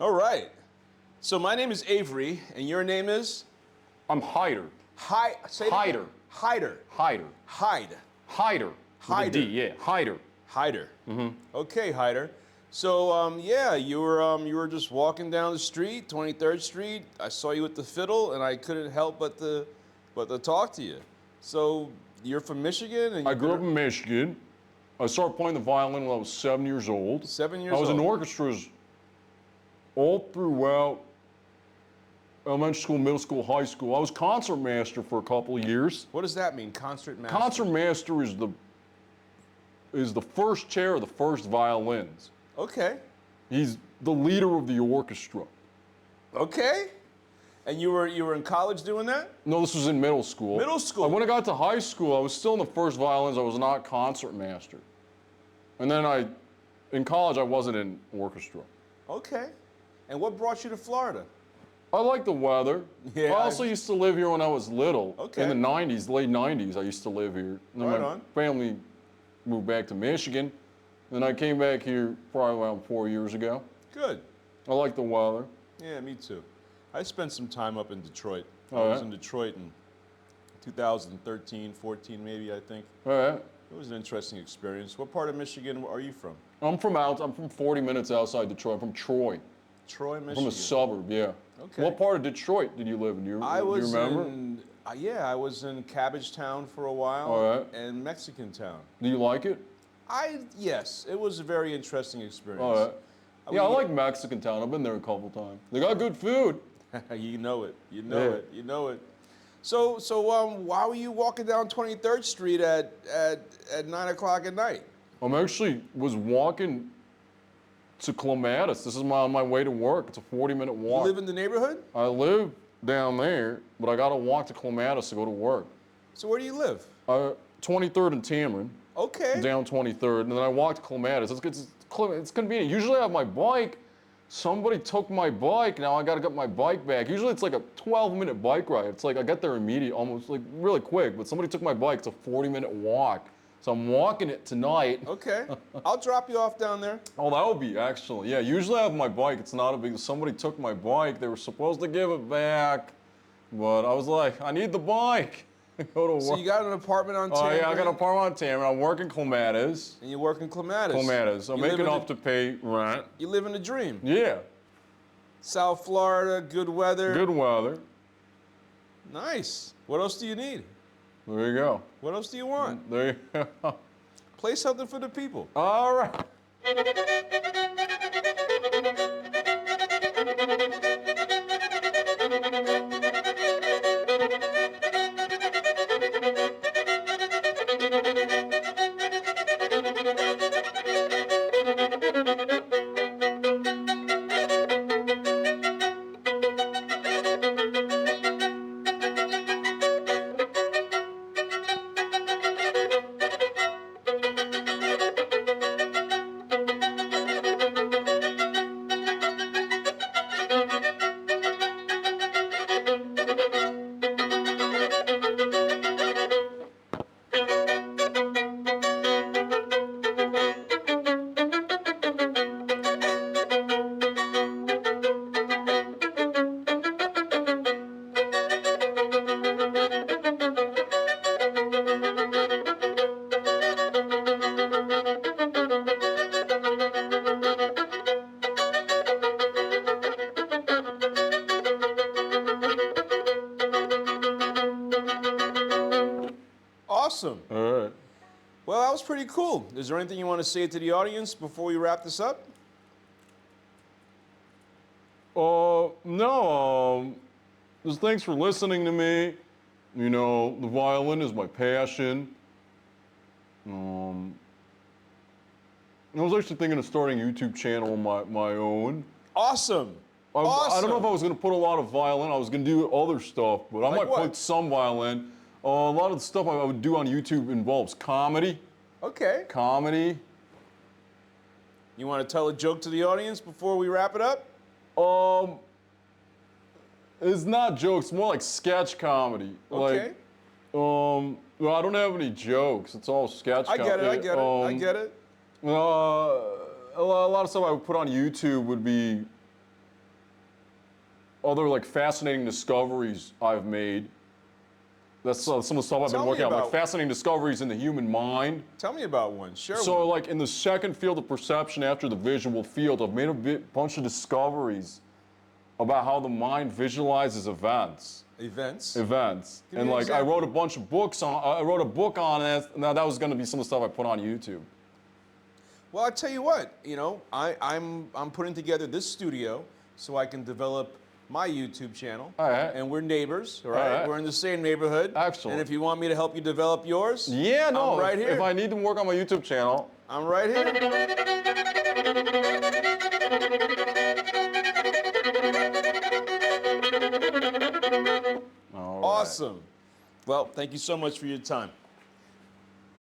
All right. So my name is Avery, and your name is? I'm Hyder. Say it Hyder. again. Hyder. Hyder. Hyde. Hyder. With Hyder. a D, yeah. Hyder. Hyder. Mm-hmm. Okay, Hyder. So yeah, you were just walking down the street, 23rd Street. I saw you with the fiddle, and I couldn't help but to talk to you. So you're from Michigan, and I grew up in Michigan. I started playing the violin when I was 7 years old. 7 years I was old. in orchestras all throughout elementary school, middle school, high school. I was concert master for a couple of years. What does that mean, concert master? Concert master is the first chair of the first violins. Okay. He's the leader of the orchestra. Okay. And you were in college doing that? No, this was in middle school. Middle school? When I got to high school, I was still in the first violins. I was not concert master. And then in college, I wasn't in orchestra. Okay. And what brought you to Florida? I like the weather. Yeah, I also used to live here when I was little. Okay. In the 90s, late 90s, I used to live here. And then Right my on. family moved back to Michigan. And I came back here probably around 4 years ago. Good. I like the weather. Yeah, me too. I spent some time up in Detroit. I Oh, was yeah? in Detroit in 2013, 14 maybe, I think. All right. It was an interesting experience. What part of Michigan are you from? I'm from 40 minutes outside Detroit. I'm from Troy. Troy, Michigan. From a suburb, yeah. Okay. What part of Detroit did you live in? I was you remember? I was in Cabbage Town for a while. All right. And Mexican Town. Do you like it? Yes, it was a very interesting experience. All right. Yeah, I like Mexican Town. I've been there a couple times. They got good food. You know it. You know Yeah. it. You know it. So why were you walking down 23rd Street at 9 o'clock at night? I'm actually was walking to Clematis. This is on my way to work. It's a 40-minute You walk. live in the neighborhood? I live down there, but I got to walk to Clematis to go to work. So where do you live? 23rd and Tamron, Okay. down 23rd, and then I walked to Clematis. It's convenient. Usually I have my bike. Somebody took my bike. Now I got to get my bike back. Usually it's like a 12-minute bike ride. It's like I get there immediate, almost like really quick. But somebody took my bike. It's a 40-minute walk. So I'm walking it tonight. Okay. I'll drop you off down there. Oh, that would be excellent. Yeah, usually I have my bike. It's not a big. Somebody took my bike. They were supposed to give it back, but I was like, I need the bike. Go to work. So you got an apartment on Oh Tamron? yeah, I got an apartment on Tamron. I'm working Clematis. And you work in Clematis. Clematis. I'm You live making in enough to pay rent. You live in a dream. Yeah. South Florida, good weather. Good weather. Nice. What else do you need? There you go. What else do you want? There you go. Play something for the people. All right. Awesome. All right. Well, that was pretty cool. Is there anything you want to say to the audience before we wrap this up? No. Just thanks for listening to me. You know, the violin is my passion. I was actually thinking of starting a YouTube channel of my own. Awesome. I don't know if I was going to put a lot of violin. I was going to do other stuff, but I Like might what? put some violin. A lot of the stuff I would do on YouTube involves comedy. Okay. Comedy. You want to tell a joke to the audience before we wrap it up? It's not jokes, more like sketch comedy. Okay. Well, I don't have any jokes. It's all sketch I comedy. get it. I get it. I get it. A lot of stuff I would put on YouTube would be other like fascinating discoveries I've made. That's some of the stuff I've Tell been me working on, like about- fascinating discoveries in the human mind. Tell me about one. Share So one. like in the second field of perception after the visual field, I've made a bunch of discoveries about how the mind visualizes events. Events. Events. Give me And an like I example. wrote a bunch of books on, I wrote a book on it. Now that was gonna be some of the stuff I put on YouTube. Well, I tell you what, you know, I'm putting together this studio so I can develop my YouTube channel. All right. And we're neighbors, all right? right. We're in the same neighborhood. Excellent. And if you want me to help you develop yours, Yeah, no. I'm right if, here. if I need to work on my YouTube channel, I'm right here. all right. Awesome. Well, thank you so much for your time.